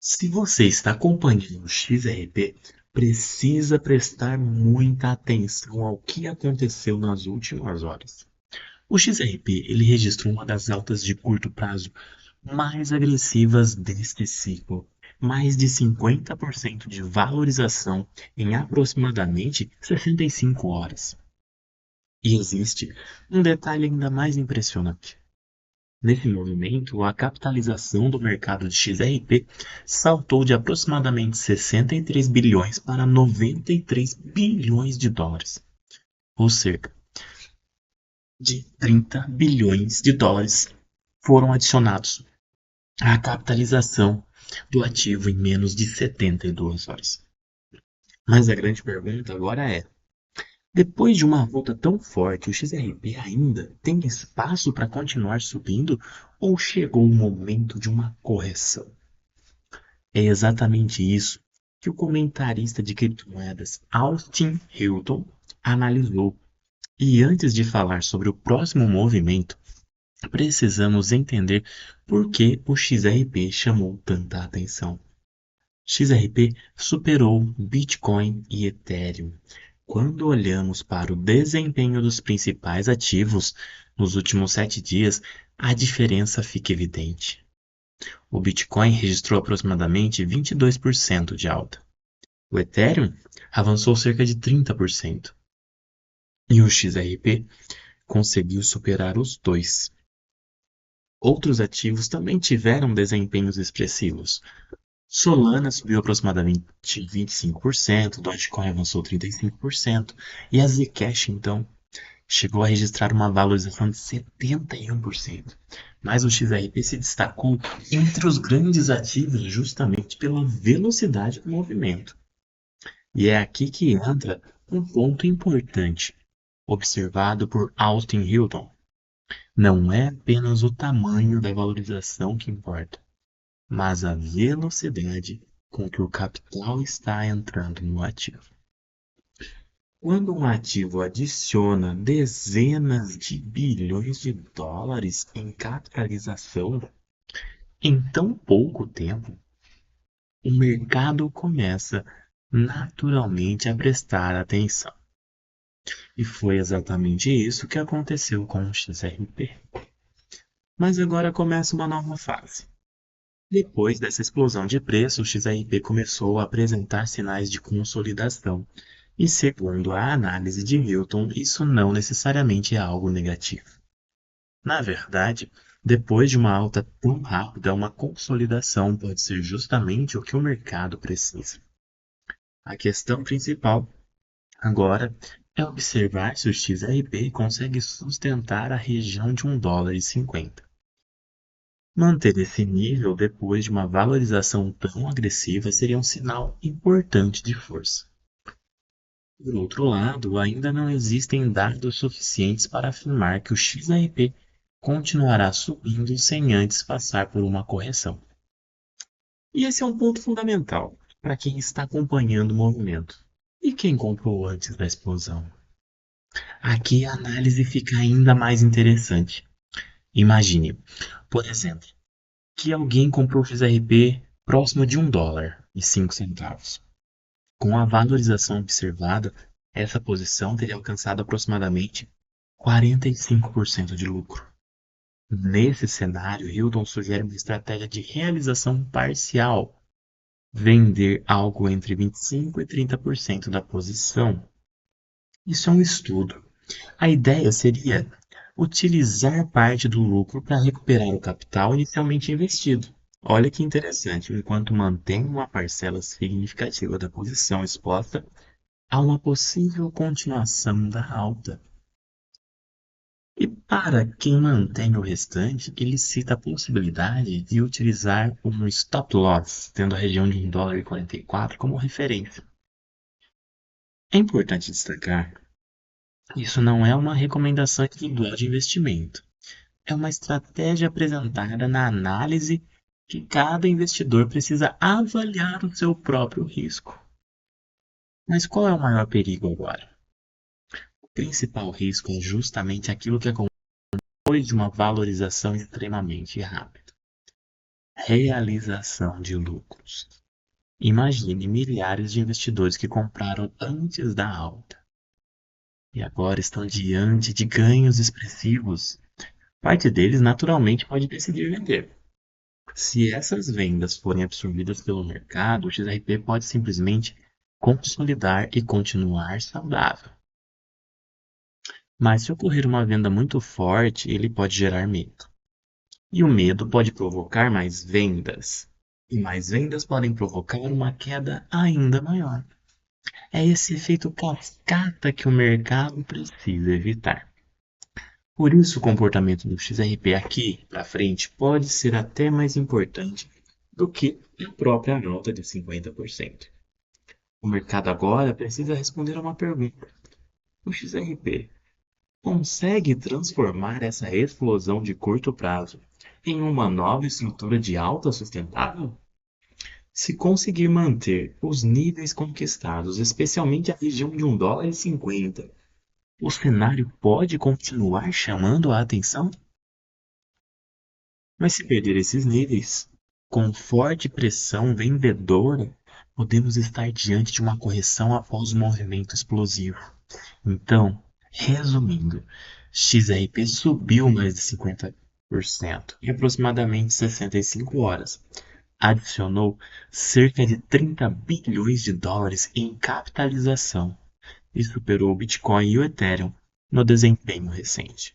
Se você está acompanhando o XRP, precisa prestar muita atenção ao que aconteceu nas últimas horas. O XRP ele registrou uma das altas de curto prazo mais agressivas deste ciclo, mais de 50% de valorização em aproximadamente 65 horas. E existe um detalhe ainda mais impressionante. Nesse movimento, a capitalização do mercado de XRP saltou de aproximadamente 63 bilhões para 93 bilhões de dólares, ou cerca de 30 bilhões de dólares foram adicionados à capitalização do ativo em menos de 72 horas. Mas a grande pergunta agora é: depois de uma volta tão forte, o XRP ainda tem espaço para continuar subindo ou chegou o momento de uma correção? É exatamente isso que o comentarista de criptomoedas Austin Hilton analisou. E antes de falar sobre o próximo movimento, precisamos entender por que o XRP chamou tanta atenção. XRP superou Bitcoin e Ethereum. Quando olhamos para o desempenho dos principais ativos nos últimos 7 dias, a diferença fica evidente. O Bitcoin registrou aproximadamente 22% de alta. O Ethereum avançou cerca de 30%. E o XRP conseguiu superar os dois. Outros ativos também tiveram desempenhos expressivos. Solana subiu aproximadamente 25%, Dogecoin avançou 35%, e a Zcash, então, chegou a registrar uma valorização de 71%. Mas o XRP se destacou entre os grandes ativos justamente pela velocidade do movimento. E é aqui que entra um ponto importante, observado por Austin Hilton. Não é apenas o tamanho da valorização que importa, mas a velocidade com que o capital está entrando no ativo. Quando um ativo adiciona dezenas de bilhões de dólares em capitalização em tão pouco tempo, o mercado começa naturalmente a prestar atenção. E foi exatamente isso que aconteceu com o XRP. Mas agora começa uma nova fase. Depois dessa explosão de preço, o XRP começou a apresentar sinais de consolidação. E segundo a análise de Hilton, isso não necessariamente é algo negativo. Na verdade, depois de uma alta tão rápida, uma consolidação pode ser justamente o que o mercado precisa. A questão principal agora é observar se o XRP consegue sustentar a região de $1,50. Manter esse nível depois de uma valorização tão agressiva seria um sinal importante de força. Por outro lado, ainda não existem dados suficientes para afirmar que o XRP continuará subindo sem antes passar por uma correção. E esse é um ponto fundamental para quem está acompanhando o movimento. E quem comprou antes da explosão? Aqui a análise fica ainda mais interessante. Imagine, por exemplo, que alguém comprou o XRP próximo de $1,05. Com a valorização observada, essa posição teria alcançado aproximadamente 45% de lucro. Nesse cenário, Hilton sugere uma estratégia de realização parcial, vender algo entre 25% e 30% da posição. Isso é um estudo. A ideia seria utilizar parte do lucro para recuperar o capital inicialmente investido. Olha que interessante, enquanto mantém uma parcela significativa da posição exposta a uma possível continuação da alta. E para quem mantém o restante, ele cita a possibilidade de utilizar um stop loss, tendo a região de $1,44 como referência. É importante destacar, isso não é uma recomendação individual de investimento. É uma estratégia apresentada na análise que cada investidor precisa avaliar o seu próprio risco. Mas qual é o maior perigo agora? O principal risco é justamente aquilo que acontece depois de uma valorização extremamente rápida. Realização de lucros. Imagine milhares de investidores que compraram antes da alta e agora estão diante de ganhos expressivos. Parte deles naturalmente pode decidir vender. Se essas vendas forem absorvidas pelo mercado, o XRP pode simplesmente consolidar e continuar saudável. Mas se ocorrer uma venda muito forte, ele pode gerar medo. E o medo pode provocar mais vendas. E mais vendas podem provocar uma queda ainda maior. É esse efeito cascata que o mercado precisa evitar. Por isso, o comportamento do XRP aqui para frente pode ser até mais importante do que a própria alta de 50%. O mercado agora precisa responder a uma pergunta: o XRP consegue transformar essa explosão de curto prazo em uma nova estrutura de alta sustentável? Se conseguir manter os níveis conquistados, especialmente a região de $1,50, o cenário pode continuar chamando a atenção? Mas se perder esses níveis, com forte pressão vendedora, podemos estar diante de uma correção após um movimento explosivo. Então, resumindo, XRP subiu mais de 50% em aproximadamente 65 horas. Adicionou cerca de 30 bilhões de dólares em capitalização e superou o Bitcoin e o Ethereum no desempenho recente.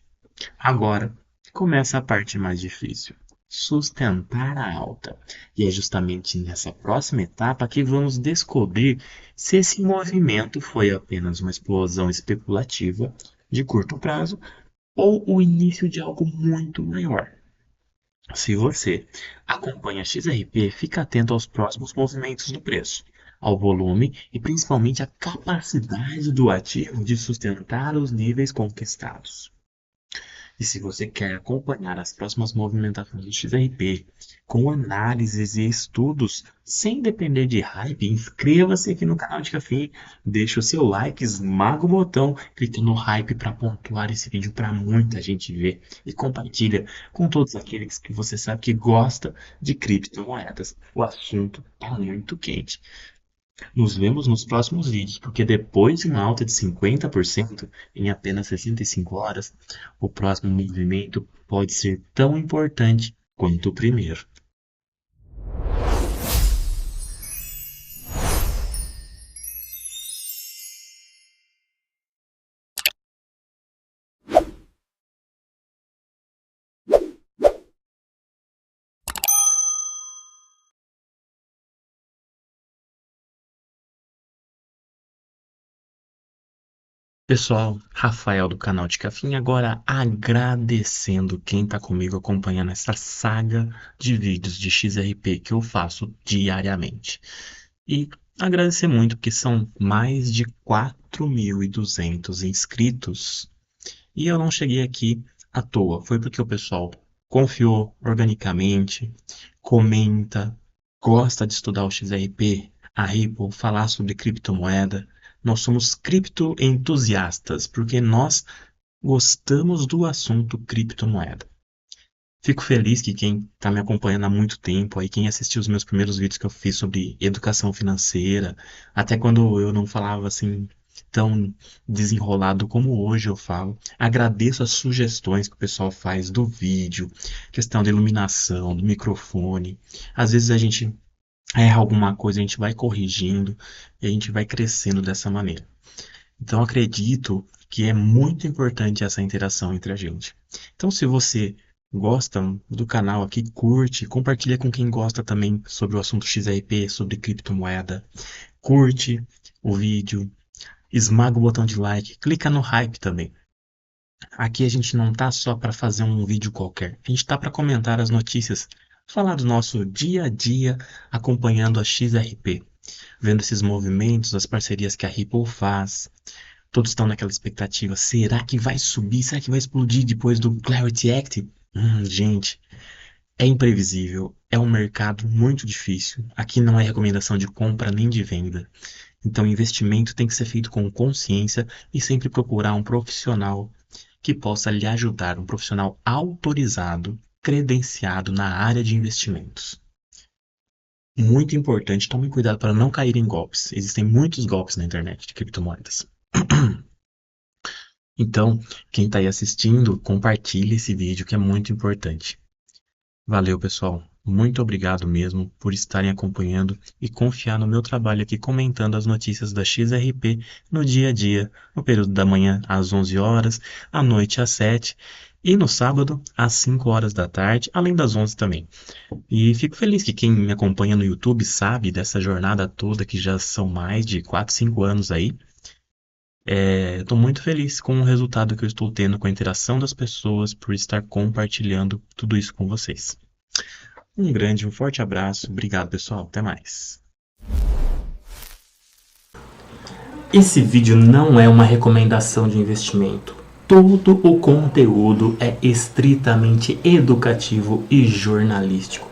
Agora, começa a parte mais difícil: sustentar a alta. E é justamente nessa próxima etapa que vamos descobrir se esse movimento foi apenas uma explosão especulativa de curto prazo ou o início de algo muito maior. Se você acompanha XRP, fica atento aos próximos movimentos do preço, ao volume e principalmente à capacidade do ativo de sustentar os níveis conquistados. E se você quer acompanhar as próximas movimentações do XRP com análises e estudos sem depender de hype, inscreva-se aqui no canal de Café, deixa o seu like, esmaga o botão, clica no hype para pontuar esse vídeo para muita gente ver e compartilha com todos aqueles que você sabe que gosta de criptomoedas. O assunto está muito quente. Nos vemos nos próximos vídeos, porque depois de uma alta de 50% em apenas 65 horas, o próximo movimento pode ser tão importante quanto o primeiro. Pessoal, Rafael do canal de Cafim, agora agradecendo quem está comigo acompanhando essa saga de vídeos de XRP que eu faço diariamente. E agradecer muito porque são mais de 4.200 inscritos e eu não cheguei aqui à toa. Foi porque o pessoal confiou organicamente, comenta, gosta de estudar o XRP, a Ripple, falar sobre criptomoeda. Nós somos criptoentusiastas, porque nós gostamos do assunto criptomoeda. Fico feliz que quem está me acompanhando há muito tempo, aí quem assistiu os meus primeiros vídeos que eu fiz sobre educação financeira, até quando eu não falava assim tão desenrolado como hoje eu falo, agradeço as sugestões que o pessoal faz do vídeo, questão da iluminação, do microfone. Às vezes a gente erra alguma coisa, a gente vai corrigindo e a gente vai crescendo dessa maneira. Então acredito que é muito importante essa interação entre a gente. Então se você gosta do canal aqui, curte, compartilha com quem gosta também sobre o assunto XRP, sobre criptomoeda. Curte o vídeo, esmaga o botão de like, clica no hype também. Aqui a gente não tá só para fazer um vídeo qualquer, a gente tá para comentar as notícias, falar do nosso dia a dia acompanhando a XRP, vendo esses movimentos, as parcerias que a Ripple faz. Todos estão naquela expectativa. Será que vai subir? Será que vai explodir depois do Clarity Act? Gente, é imprevisível. É um mercado muito difícil. Aqui não é recomendação de compra nem de venda. Então, investimento tem que ser feito com consciência e sempre procurar um profissional que possa lhe ajudar, um profissional autorizado credenciado na área de investimentos. Muito importante, tomem cuidado para não cair em golpes. Existem muitos golpes na internet de criptomoedas. Então, quem está aí assistindo, compartilhe esse vídeo que é muito importante. Valeu, pessoal. Muito obrigado mesmo por estarem acompanhando e confiar no meu trabalho aqui comentando as notícias da XRP no dia a dia, no período da manhã às 11 horas, à noite às 7 e no sábado às 5 horas da tarde, além das 11 também. E fico feliz que quem me acompanha no YouTube sabe dessa jornada toda que já são mais de 4, 5 anos aí. Estou muito feliz com o resultado que eu estou tendo com a interação das pessoas por estar compartilhando tudo isso com vocês. Um forte abraço. Obrigado, pessoal. Até mais. Esse vídeo não é uma recomendação de investimento. Todo o conteúdo é estritamente educativo e jornalístico.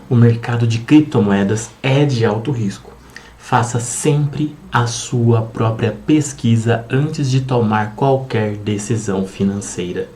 O mercado de criptomoedas é de alto risco. Faça sempre a sua própria pesquisa antes de tomar qualquer decisão financeira.